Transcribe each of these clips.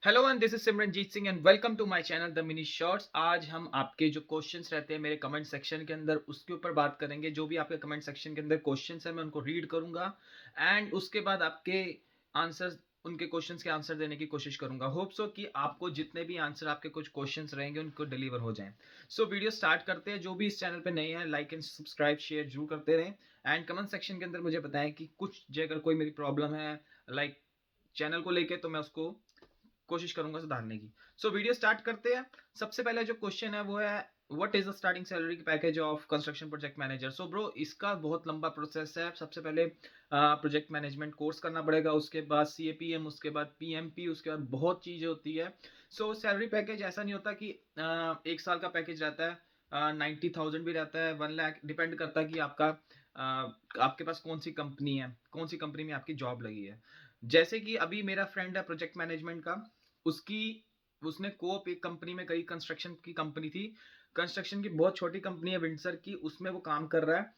Hello and this is Simranjeet Singh and welcome to my channel the mini shorts. आज हम आपके जो क्वेश्चंस रहते हैं मेरे कमेंट सेक्शन के अंदर उसके ऊपर बात करेंगे। जो भी आपके कमेंट सेक्शन के अंदर क्वेश्चंस है मैं उनको रीड करूंगा एंड उसके बाद आपके आंसर्स उनके क्वेश्चंस के आंसर देने की कोशिश करूंगा। होप सो कि आपको जितने भी आंसर आपके कुछ क्वेश्चंस रहेंगे उनको डिलीवर हो जाएं। सो वीडियो स्टार्ट करते हैं। जो भी इस चैनल पे नए हैं लाइक एंड सब्सक्राइब शेयर जरूर करते रहें एंड कमेंट सेक्शन के अंदर मुझे बताएं कि कुछ अगर कोई मेरी प्रॉब्लम है लाइक चैनल को लेके तो मैं उसको कोशिश करूंगा सुधारने की। सो वीडियो स्टार्ट करते हैं। सबसे पहला जो क्वेश्चन है वो है what is the starting salary package of construction project manager. So bro इसका बहुत लंबा प्रोसेस है। सबसे पहले प्रोजेक्ट मैनेजमेंट कोर्स करना पड़ेगा, उसके बाद CAPM, उसके बाद PMP, उसके बाद बहुत चीजें होती है। सो सैलरी पैकेज ऐसा नहीं होता कि एक साल का पैकेज रहता है, 90,000 भी रहता है, 1 लाख, डिपेंड करता है कि आपके पास कौन सी कंपनी है, कौन सी कंपनी में आपकी जॉब लगी है। जैसे कि अभी मेरा फ्रेंड है प्रोजेक्ट मैनेजमेंट का, उसकी उसने कोप एक कंपनी में कई कंस्ट्रक्शन की कंपनी थी, कंस्ट्रक्शन की बहुत छोटी कंपनी है विंडसर की, उसमें वो काम कर रहा है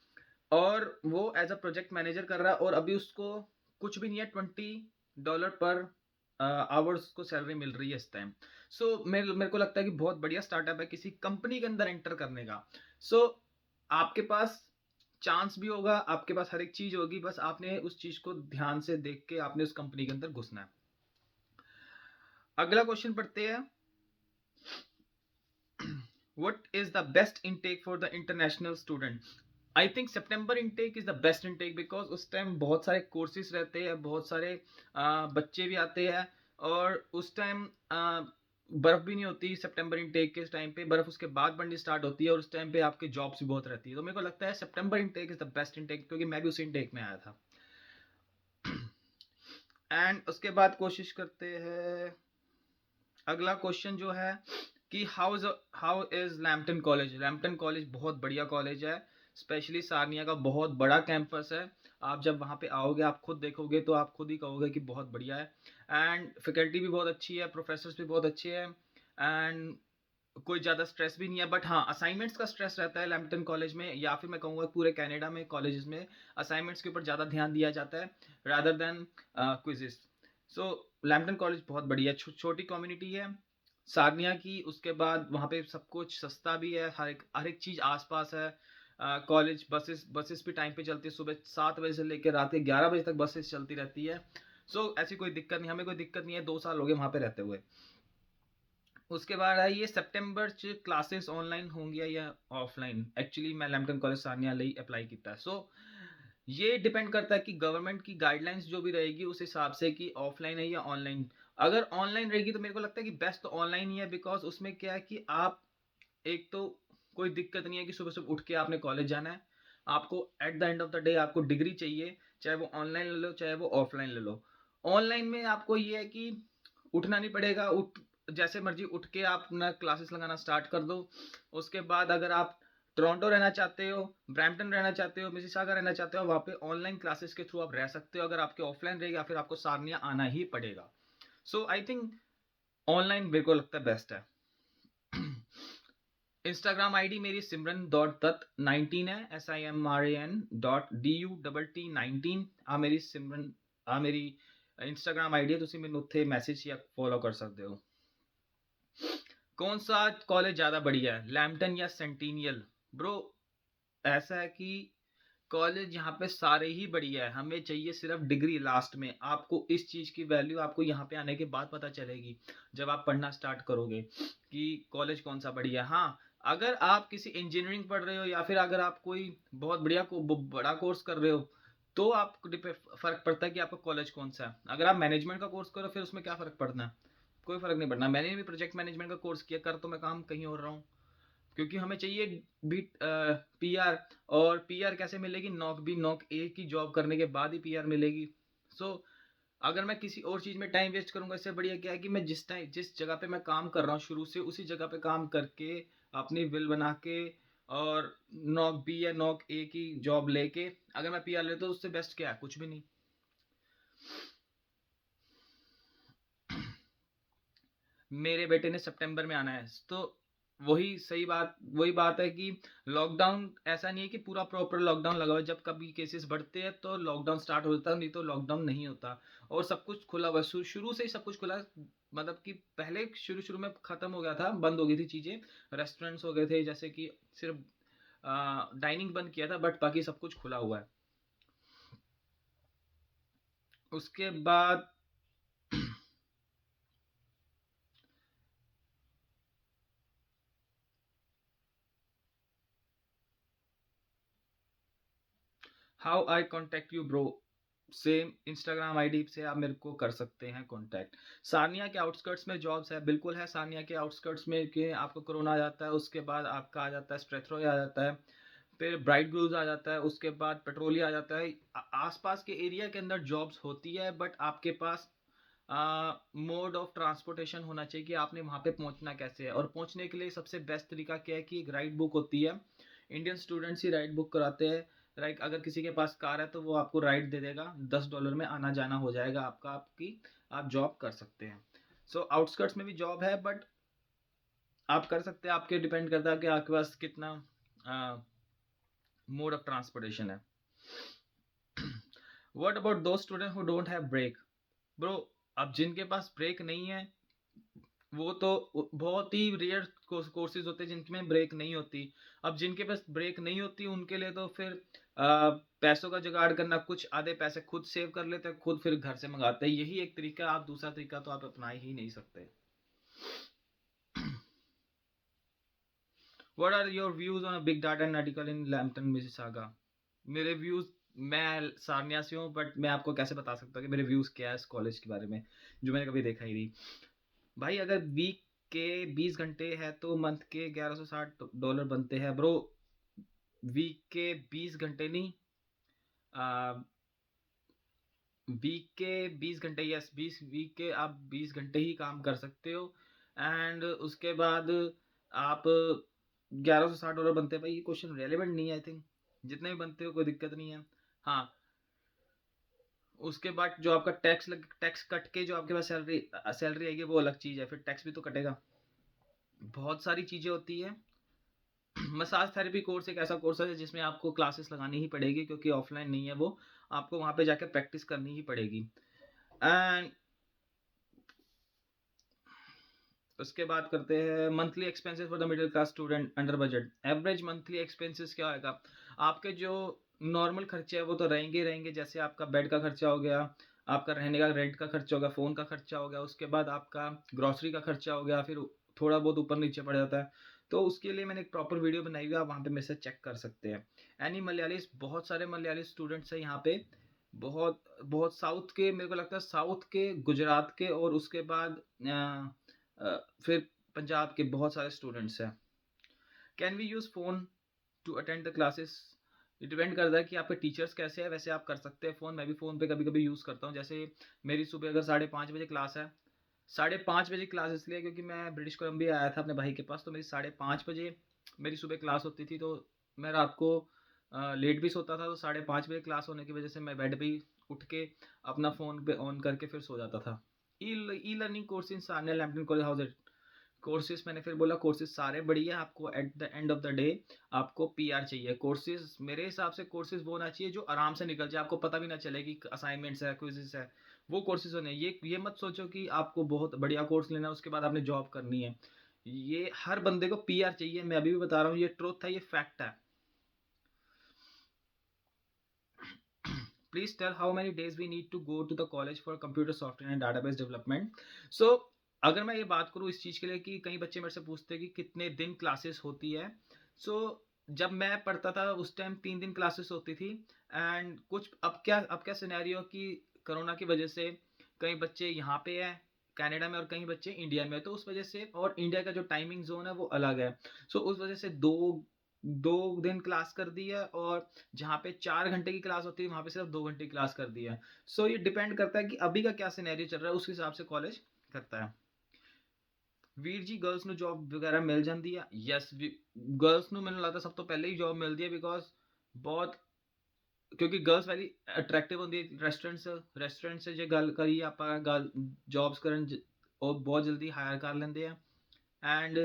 और वो एज अ प्रोजेक्ट मैनेजर कर रहा है और अभी उसको कुछ भी नहीं है, $20 पर आवर्स को सैलरी मिल रही है इस टाइम। सो मेरे मेरे को लगता है कि बहुत बढ़िया स्टार्टअप है किसी कंपनी के अंदर एंटर करने का। सो आपके पास चांस भी होगा, आपके पास हर एक चीज होगी, बस आपने उस चीज को ध्यान से देख के आपने उस कंपनी के अंदर घुसना है। अगला क्वेश्चन पढ़ते हैं। What is the best intake for the international student? I think September intake is the best intake because उस टाइम बहुत सारे कोर्सेज रहते हैं, बहुत सारे बच्चे भी आते हैं और उस टाइम बर्फ भी नहीं होती। सितंबर इनटेक के टाइम पे बर्फ उसके बाद पड़नी स्टार्ट होती है और उस टाइम पे आपकी जॉब्स भी बहुत रहती है। तो मेरे को लगता है September intake is the best intake क्योंकि मैं भी उसी इनटेक में आया था। एंड उसके बाद कोशिश करते हैं। अगला क्वेश्चन जो है कि how is Lampton college. Lampton college बहुत बढ़िया कॉलेज है, स्पेशली सारनिया का बहुत बड़ा कैंपस है। आप जब वहाँ पे आओगे आप खुद देखोगे तो आप खुद ही कहोगे कि बहुत बढ़िया है। एंड फैकल्टी भी बहुत अच्छी है, प्रोफेसर्स भी बहुत अच्छे हैं एंड कोई ज़्यादा स्ट्रेस भी नहीं है। बट हाँ, असाइनमेंट्स का स्ट्रेस रहता है लैम्पटन कॉलेज में, या फिर मैं कहूँगा पूरे कनाडा में कॉलेजेस में असाइनमेंट्स के ऊपर ज़्यादा ध्यान दिया जाता है रादर देन क्विजेस। सो लैम्पटन कॉलेज बहुत बढ़िया छोटी कम्युनिटी है सारनिया की। उसके बाद वहाँ पे सब कुछ सस्ता भी है, हर एक चीज़ आसपास है। कॉलेज बसेस बसेस भी टाइम पे चलती है, सुबह 7 बजे से लेकर रात के 11 बजे तक बसेस चलती रहती है। सो ऐसी कोई दिक्कत नहीं, हमें कोई दिक्कत नहीं है, 2 साल हो गए वहाँ पे रहते हुए। उसके बाद है ये सितंबर च क्लासेस ऑनलाइन होंगी या ऑफलाइन। एक्चुअली मैं लैम्पटन कॉलेज सानिया ਲਈ अप्लाई किया। सो ये डिपेंड करता है कि गवर्नमेंट की गाइडलाइंस जो भी रहेगी उस हिसाब से कि ऑफलाइन है या ऑनलाइन। अगर ऑनलाइन रहेगी तो मेरे को लगता है कि बेस्ट तो ऑनलाइन ही है, बिकॉज उसमें क्या है कि आप एक तो कोई दिक्कत नहीं है कि सुबह सुबह उठ के आपने कॉलेज जाना है। आपको at the end of the day आपको डिग्री चाहिए, चाहे वो ऑनलाइन ले लो चाहे वो ऑफलाइन ले लो। ऑनलाइन में आपको ये है कि उठना नहीं पड़ेगा, उठ जैसे मर्जी उठ के आप अपना क्लासेस लगाना स्टार्ट कर दो। उसके बाद अगर आप टोरंटो रहना चाहते हो, ब्रैम्पटन रहना चाहते हो, मिसिसागा रहना चाहते हो, वहाँ पे ऑनलाइन क्लासेस के थ्रू आप रह सकते हो। अगर आपके ऑफलाइन रहेगा फिर आपको सारनिया आना ही पड़ेगा। सो आई थिंक ऑनलाइन मेरे को लगता है बेस्ट है। इंस्टाग्राम आईडी मेरी simran.dutt19 है, SIMRAN.DUTT19 आ मेरी सिमरन आ मेरी इंस्टाग्राम आईडी है। तुम मैंने उत्थे मैसेज या फॉलो कर सकते हो। कौन सा कॉलेज ज्यादा बढ़िया है, लैम्पटन या सेंटिनियल? ब्रो ऐसा है कि कॉलेज यहाँ पे सारे ही बढ़िया है, हमें चाहिए सिर्फ डिग्री। लास्ट में आपको इस चीज की वैल्यू आपको यहाँ पे आने के बाद पता चलेगी जब आप पढ़ना स्टार्ट करोगे कि कॉलेज कौन सा बढ़िया है। हाँ, अगर आप किसी इंजीनियरिंग पढ़ रहे हो या फिर अगर आप कोई बहुत बड़ा कोर्स कर रहे हो तो आपको फर्क पड़ता है कि आपका कॉलेज कौन सा है। अगर आप मैनेजमेंट का कोर्स करो फिर उसमें क्या फर्क पड़ना है, कोई फर्क नहीं पड़ना। मैंने भी प्रोजेक्ट मैनेजमेंट का कोर्स किया, कर तो मैं काम कहीं और रहा हूँ क्योंकि हमें चाहिए भी PR। और PR कैसे मिलेगी, नॉक बी नॉक ए की जॉब करने के बाद ही PR मिलेगी। सो अगर मैं किसी और चीज़ में टाइम वेस्ट करूंगा, इससे बढ़िया क्या है कि मैं जिस जगह पे मैं काम कर रहा हूँ शुरू से उसी जगह पे काम करके अपनी विल बना के और नॉक बी या नॉक ए की जॉब लेके अगर मैं PR लेता हूँ तो उससे बेस्ट क्या है, कुछ भी नहीं। मेरे बेटे ने सितंबर में आना है। तो वही बात है कि लॉकडाउन ऐसा नहीं है कि पूरा प्रॉपर लॉकडाउन लगा हुआ है। जब कभी केसेस बढ़ते हैं तो लॉकडाउन स्टार्ट हो जाता है, नहीं तो लॉकडाउन नहीं होता और सब कुछ खुला हुआ है, शुरू से ही सब कुछ खुला है। मतलब कि पहले शुरू शुरू में ख़त्म हो गया था, बंद हो गई थी चीज़ें, रेस्टोरेंट्स हो गए थे, जैसे कि सिर्फ डाइनिंग बंद किया था, बट बाकी सब कुछ खुला हुआ है। उसके बाद how eye contact you bro, same Instagram ID से आप मेरे को कर सकते हैं कांटेक्ट। सारनिया के आउटस्कर्ट्स में जॉब्स है, बिल्कुल है। सारनिया के आउटस्कर्ट्स में कि आपको कोरोना आ जाता है, उसके बाद आपका आ जाता है स्ट्रेथरो आ जाता है, फिर ब्राइट ग्लूज आ जाता है, उसके बाद पेट्रोलिया आ जाता है। आसपास के एरिया के अंदर जॉब्स होती है, बट आपके पास मोड ऑफ ट्रांसपोर्टेशन होना चाहिए कि आपने वहाँ पे पहुँचना कैसे है। और पहुँचने के लिए सबसे बेस्ट तरीका क्या है कि एक राइड बुक होती है, इंडियन स्टूडेंट्स ही राइड बुक कराते हैं। राइट, अगर किसी के पास कार है तो वो आपको राइड दे देगा, $10 में आना जाना हो जाएगा आपका, आपकी आप जॉब कर सकते हैं। सो आउटस्कर्ट्स में भी जॉब है, बट आप कर सकते हैं, आपके डिपेंड करता है कि आपके पास कितना मोड ऑफ ट्रांसपोर्टेशन है। What about two student who don't have break, bro अब जिनके पास ब्रेक नहीं है वो तो बहुत ही रेयर कोर्सेज होते हैं जिनमें ब्रेक नहीं होती। अब जिनके पास ब्रेक नहीं होती उनके लिए तो फिर पैसों का जुगाड़ करना, कुछ आधे पैसे खुद सेव कर लेते हैं, खुद फिर घर से मंगाते हैं, यही एक तरीका। आप दूसरा तरीका तो आप अपना ही नहीं सकते। What are your views on a big data and article in Lambton Mississauga? मेरे व्यूज, मैं सारनिया से हूँ, बट मैं आपको कैसे बता सकता हूँ कि मेरे व्यूज क्या है इस कॉलेज के बारे में, जो मैंने कभी देखा ही नहीं। भाई अगर वीक के 20 घंटे है तो मंथ के $1160 बनते हैं ब्रो। वीक के 20 घंटे नहीं, वीक के 20 घंटे, यस 20 वीक के आप 20 घंटे ही काम कर सकते हो। एंड उसके बाद आप $1160 बनते हैं। भाई ये क्वेश्चन रेलिवेंट नहीं है, आई थिंक जितने भी बनते हो कोई दिक्कत नहीं है। हाँ, उसके बाद जो आपका टैक्स कट के जो आपके पास सैलरी सैलरी आएगी वो अलग चीज़ है, फिर टैक्स भी तो कटेगा। बहुत सारी चीज़ें होती है। मसाज थेरेपी कोर्स एक ऐसा कोर्स है जिसमें आपको क्लासेस लगानी ही पड़ेगी, क्योंकि ऑफलाइन नहीं है वो, आपको वहाँ पे जाकर प्रैक्टिस करनी ही पड़ेगी। एंड उसके बाद करते हैं monthly expenses for the middle class student under budget. Average monthly expenses क्या होगा? आपके जो नॉर्मल खर्चे हैं वो तो रहेंगे ही रहेंगे, जैसे आपका बेड का खर्चा हो गया, आपका रहने का रेंट का खर्चा हो गया, फ़ोन का खर्चा हो गया, उसके बाद आपका ग्रॉसरी का खर्चा हो गया, फिर थोड़ा बहुत ऊपर नीचे पड़ जाता है। तो उसके लिए मैंने एक प्रॉपर वीडियो बनाई हुई है, आप वहाँ पे मेरे से चेक कर सकते हैं। एनी मलयालीस, बहुत सारे मलयाली स्टूडेंट्स हैं यहाँ पे, बहुत बहुत साउथ के, मेरे को लगता है साउथ के, गुजरात के, और उसके बाद फिर पंजाब के बहुत सारे स्टूडेंट्स हैं। Can we use phone to attend the classes? ये डिपेंड करता है कि आपके टीचर्स कैसे हैं, वैसे आप कर सकते हैं फ़ोन। मैं भी फ़ोन पे कभी कभी यूज़ करता हूँ। जैसे मेरी सुबह अगर 5:30 बजे क्लास है, 5:30 बजे क्लास इसलिए क्योंकि मैं ब्रिटिश कोलंबिया आया था अपने भाई के पास, तो मेरी 5:30 बजे मेरी सुबह क्लास होती थी, तो मैं रात को लेट भी सोता था, तो 5:30 बजे क्लास होने की वजह से मैं बेड पे ही उठ के अपना फ़ोन पे ऑन करके फिर सो जाता था। E learning course in Sarnia Lambton college, how's it? Courses, मैंने फिर बोला कोर्सेज सारे बढ़िया, आपको at the end of the day आपको पीआर चाहिए। कोर्सेज मेरे हिसाब से कोर्सेज वो होना चाहिए जो आराम से निकल जाए, आपको पता भी ना चले कि असाइनमेंट्स है, क्विज़ेस है, वो कोर्सेज होने। ये मत सोचो कि आपको बहुत बढ़िया कोर्स लेना है उसके बाद आपने जॉब करनी है। ये हर बंदे को पीआर चाहिए, मैं अभी भी बता रहा हूँ, ये ट्रुथ है, ये फैक्ट है। Please tell how many days we need to go to the college for computer software and database development. So अगर मैं ये बात करूँ इस चीज़ के लिए कि कई बच्चे मेरे से पूछते हैं कि कितने दिन क्लासेस होती है। सो जब मैं पढ़ता था उस टाइम 3 दिन क्लासेस होती थी। एंड कुछ अब क्या सिनेरियो कि कोरोना की वजह से कई बच्चे यहाँ पे हैं कनाडा में और कई बच्चे इंडिया में, तो उस वजह से, और इंडिया का जो टाइमिंग जोन है वो अलग है। सो उस वजह से दो 2 दिन क्लास कर दी है, और जहाँ पे 4 घंटे की क्लास होती है वहाँ पे सिर्फ 2 घंटे की क्लास कर दी है। सो ये डिपेंड करता है कि अभी का क्या सिनेरियो चल रहा है, उस हिसाब से कॉलेज करता है। ਵੀਰ ਜੀ गर्ल्स ਨੂੰ जॉब वगैरह मिल जाती है? यस, गर्ल्स ਨੂੰ ਮੈਨੂੰ ਲੱਗਦਾ ਸਭ ਤੋਂ ਪਹਿਲੇ ਹੀ ਜॉब ਮਿਲਦੀ ਹੈ, ਬਿਕੋਜ਼ ਬਹੁਤ, ਕਿਉਂਕਿ गर्ल्स ਵੈਰੀ ਅਟਰੈਕਟਿਵ ਹੁੰਦੀ ਹੈ। ਰੈਸਟੋਰੈਂਟ 'ਚ ਜੇ ਗੱਲ ਕਰੀਏ ਆਪਾਂ, ਗੱਲ ਜੌਬਸ ਕਰਨ ਉਹ ਬਹੁਤ ਜਲਦੀ ਹਾਇਰ ਕਰ ਲੈਂਦੇ ਆ। ਐਂਡ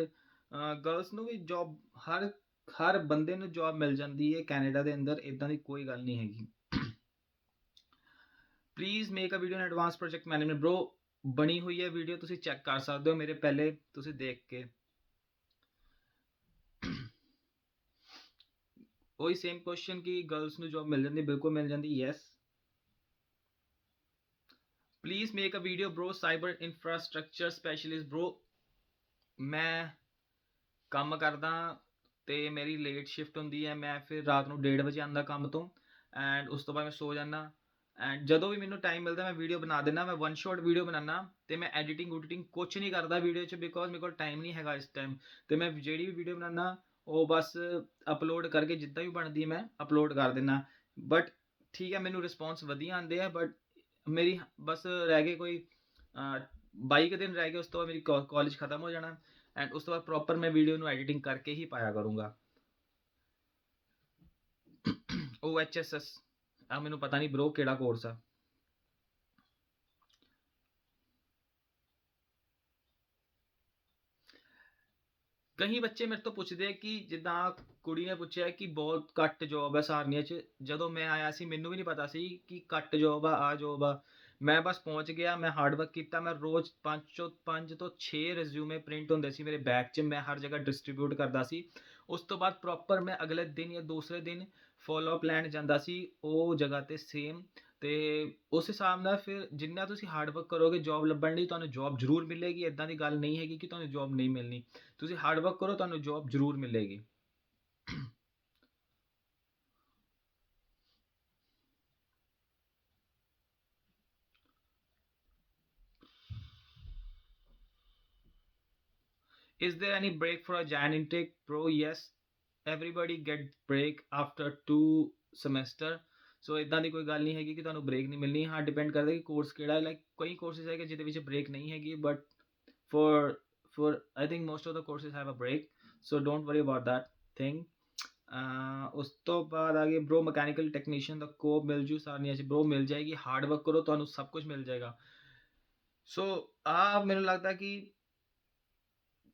गर्ल्स ਨੂੰ ਵੀ ਜੌਬ, ਹਰ ਹਰ ਬੰਦੇ ਨੂੰ ਜੌਬ ਮਿਲ ਜਾਂਦੀ ਹੈ ਕੈਨੇਡਾ ਦੇ ਅੰਦਰ, ਇਦਾਂ ਦੀ ਕੋਈ ਗੱਲ ਨਹੀਂ ਹੈਗੀ। Please make a video in advance project management bro. ਬਣੀ ਹੋਈ ਹੈ ਵੀਡੀਓ, ਤੁਸੀਂ ਚੈੱਕ ਕਰ ਸਕਦੇ ਹੋ ਮੇਰੇ ਪਹਿਲੇ, ਤੁਸੀਂ ਦੇਖ ਕੇ ਉਹੀ ਸੇਮ ਕੁਐਸਚਨ ਕਿ ਗਰਲਸ ਨੂੰ ਜੌਬ ਮਿਲ ਜਾਂਦੀ, ਬਿਲਕੁਲ ਮਿਲ ਜਾਂਦੀ, yes. Please make a video bro, cyber infrastructure specialist bro. ਮੈਂ ਕੰਮ ਕਰਦਾ ਤੇ ਮੇਰੀ ਲੇਟ ਸ਼ਿਫਟ ਹੁੰਦੀ ਹੈ, ਮੈਂ ਫਿਰ ਰਾਤ ਨੂੰ 1:30 ਵਜੇ ਆਉਂਦਾ ਕੰਮ ਤੋਂ, ਐਂਡ ਉਸ ਤੋਂ ਬਾਅਦ ਮੈਂ ਸੋ ਜਾਂਦਾ, ਐਂਡ ਜਦੋਂ ਵੀ ਮੈਨੂੰ ਟਾਈਮ ਮਿਲਦਾ ਮੈਂ ਵੀਡੀਓ ਬਣਾ ਦਿੰਦਾ। ਮੈਂ ਵਨ ਸ਼ਾਟ ਵੀਡੀਓ ਬਣਾਉਣਾ ਤੇ ਮੈਂ ਐਡੀਟਿੰਗ ਕੁਛ ਨਹੀਂ ਕਰਦਾ ਵੀਡੀਓ 'ਚ, ਬਿਕੋਜ਼ ਮੇਰੇ ਕੋਲ ਟਾਈਮ ਨਹੀਂ ਹੈਗਾ ਇਸ ਟਾਈਮ। ਤੇ ਮੈਂ ਜਿਹੜੀ ਵੀ ਵੀਡੀਓ ਬਣਾਉਣਾ ਉਹ ਬਸ ਅਪਲੋਡ ਕਰਕੇ ਜਿੱਦਾਂ ਵੀ ਬਣਦੀ ਹੈ ਮੈਂ ਅਪਲੋਡ ਕਰ ਦਿੰਦਾ। ਬਟ ਠੀਕ ਹੈ, ਮੈਨੂੰ ਰਿਸਪੌਂਸ ਵਧੀਆ ਆਉਂਦੇ ਆ, ਬਟ ਮੇਰੀ ਬਸ ਰਹਿ ਗਏ ਕੋਈ 22 ਦਿਨ ਰਹਿ ਗਏ, ਉਸ ਤੋਂ ਬਾਅਦ ਮੇਰੀ ਕਾਲਜ ਖਤਮ ਹੋ ਜਾਣਾ, ਐਂਡ ਉਸ ਤੋਂ ਬਾਅਦ ਪ੍ਰੋਪਰ ਮੈਂ ਵੀਡੀਓ ਨੂੰ ਐਡੀਟਿੰਗ ਕਰਕੇ ਹੀ ਪਾਇਆ ਕਰੂੰਗਾ। OHSS ਆ ਮੈਨੂੰ ਪਤਾ ਨਹੀਂ ਬ్రో ਕਿਹੜਾ ਕੋਰਸ ਆ। ਕਈ ਬੱਚੇ ਮੇਰੇ ਤੋਂ ਪੁੱਛਦੇ ਕਿ ਜਿੱਦਾਂ ਕੁੜੀ ਨੇ ਪੁੱਛਿਆ ਕਿ ਬਹੁਤ ਘੱਟ ਜੋਬ ਹੈ ਸਾਰਨੀਆ 'ਚ। ਜਦੋਂ ਮੈਂ ਆਇਆ ਸੀ ਮੈਨੂੰ ਵੀ ਨਹੀਂ ਪਤਾ ਸੀ ਕਿ ਘੱਟ ਜੋਬ ਆ ਜੋਬ ਆ। ਮੈਂ ਬਸ ਪਹੁੰਚ ਗਿਆ, ਮੈਂ ਹਾਰਡ ਵਰਕ ਕੀਤਾ, ਮੈਂ ਰੋਜ਼ 5 ਤੋਂ 6 ਰਿਜ਼ਿਊਮੇ ਪ੍ਰਿੰਟ ਹੁੰਦੇ ਸੀ ਮੇਰੇ ਬੈਗ 'ਚ, ਮੈਂ ਹਰ ਜਗ੍ਹਾ ਡਿਸਟਰੀਬਿਊਟ ਕਰਦਾ ਸੀ। ਉਸ ਤੋਂ ਬਾਅਦ ਪ੍ਰੋਪਰ ਮੈਂ ਅਗਲੇ ਦਿਨ ਜਾਂ ਦੂਸਰੇ ਦਿਨ ਫੋਲੋ ਅਪ ਲੈਣ ਜਾਂਦਾ ਸੀ ਉਹ ਜਗ੍ਹਾ 'ਤੇ ਸੇਮ। ਅਤੇ ਉਸ ਹਿਸਾਬ ਨਾਲ ਫਿਰ ਜਿੰਨਾ ਤੁਸੀਂ ਹਾਰਡ ਵਰਕ ਕਰੋਗੇ ਜੋਬ ਲੱਭਣ ਲਈ, ਤੁਹਾਨੂੰ ਜੋਬ ਜ਼ਰੂਰ ਮਿਲੇਗੀ। ਇੱਦਾਂ ਦੀ ਗੱਲ ਨਹੀਂ ਹੈਗੀ ਕਿ ਤੁਹਾਨੂੰ ਜੋਬ ਨਹੀਂ ਮਿਲਣੀ, ਤੁਸੀਂ ਹਾਰਡ ਵਰਕ ਕਰੋ ਤੁਹਾਨੂੰ ਜੋਬ ਜ਼ਰੂਰ ਮਿਲੇਗੀ। Is there any break for a Jan intake? Bro, yes. Everybody get break after 2 semester. ਸੋ ਇਦਾਂ ਦੀ ਕੋਈ ਗੱਲ ਨਹੀਂ ਹੈਗੀ ਕਿ ਤੁਹਾਨੂੰ ਬ੍ਰੇਕ ਨਹੀਂ ਮਿਲਣੀ। ਹਾਂ, ਡਿਪੈਂਡ ਕਰਦਾ ਕਿ ਕੋਰਸ ਕਿਹੜਾ, ਲਾਈਕ ਕਈ ਕੋਰਸਿਸ ਹੈਗੇ ਜਿਹਦੇ ਵਿੱਚ ਬ੍ਰੇਕ ਨਹੀਂ ਹੈਗੀ, but for I think most of the courses have a break, so don't worry about that thing. ਉਸ ਤੋਂ ਬਾਅਦ ਆ ਗਏ ਬ్రో ਮਕੈਨੀਕਲ ਟੈਕਨੀਸ਼ੀਅਨ ਦਾ ਕੋਪ ਮਿਲ ਜੂ ਸਾਰਨੀਆ 'ਚ? ਬ్రో ਮਿਲ ਜਾਏਗੀ, ਹਾਰਡ ਵਰਕ ਕਰੋ ਤੁਹਾਨੂੰ ਸਭ ਕੁਝ ਮਿਲ ਜਾਏਗਾ। ਸੋ ਮੈਨੂੰ ਲੱਗਦਾ ਕਿ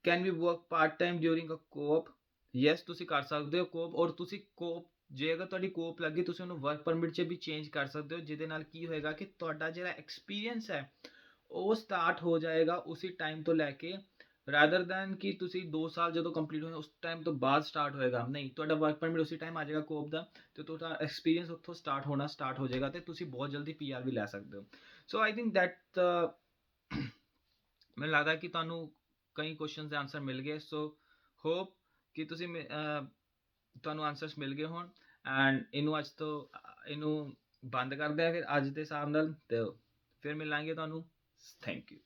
can we work part time during a co-op? Yes, ਤੁਸੀਂ ਕਰ ਸਕਦੇ ਹੋ ਕੋਪ, ਔਰ ਤੁਸੀਂ ਕੋਪ ਜੇ ਅਗਰ ਤੁਹਾਡੀ ਕੋਪ ਲੱਗੀ ਤੁਸੀਂ ਉਹਨੂੰ ਵਰਕ ਪਰਮਿਟ 'ਚ ਵੀ ਚੇਂਜ ਕਰ ਸਕਦੇ ਹੋ, ਜਿਹਦੇ ਨਾਲ ਕੀ ਹੋਏਗਾ ਕਿ ਤੁਹਾਡਾ ਜਿਹੜਾ ਐਕਸਪੀਰੀਅੰਸ ਹੈ ਉਹ ਸਟਾਰਟ ਹੋ ਜਾਏਗਾ ਉਸੇ ਟਾਈਮ ਤੋਂ ਲੈ ਕੇ, ਰਾਦਰ ਦੈਨ ਕਿ ਤੁਸੀਂ 2 ਸਾਲ ਜਦੋਂ ਕੰਪਲੀਟ ਹੋਏ ਉਸ ਟਾਈਮ ਤੋਂ ਬਾਅਦ ਸਟਾਰਟ ਹੋਏਗਾ। ਨਹੀਂ, ਤੁਹਾਡਾ ਵਰਕ ਪਰਮਿਟ ਉਸੇ ਟਾਈਮ ਆ ਜਾਏਗਾ ਕੋਪ ਦਾ, ਅਤੇ ਤੁਹਾਡਾ ਐਕਸਪੀਰੀਅੰਸ ਉੱਥੋਂ ਸਟਾਰਟ ਹੋ ਜਾਏਗਾ, ਅਤੇ ਤੁਸੀਂ ਬਹੁਤ ਜਲਦੀ PR ਵੀ ਲੈ ਸਕਦੇ ਹੋ। ਸੋ ਆਈ ਥਿੰਕ ਦੈਟ ਮੈਨੂੰ ਲੱਗਦਾ ਕਿ ਤੁਹਾਨੂੰ ਕਈ ਕੁਐਸਚਨਸ ਦੇ ਆਨਸਰ ਮਿਲ ਗਏ। ਸੋ ਹੋਪ ਕਿ ਤੁਸੀਂ ਤੁਹਾਨੂੰ ਆਨਸਰਸ ਮਿਲ ਗਏ ਹੋਣ, ਐਂਡ ਇਹਨੂੰ ਬੰਦ ਕਰਦੇ ਆ ਫਿਰ ਅੱਜ ਦੇ ਹਿਸਾਬ ਨਾਲ, ਤੇ ਫਿਰ ਮਿਲਾਂਗੇ ਤੁਹਾਨੂੰ। Thank you.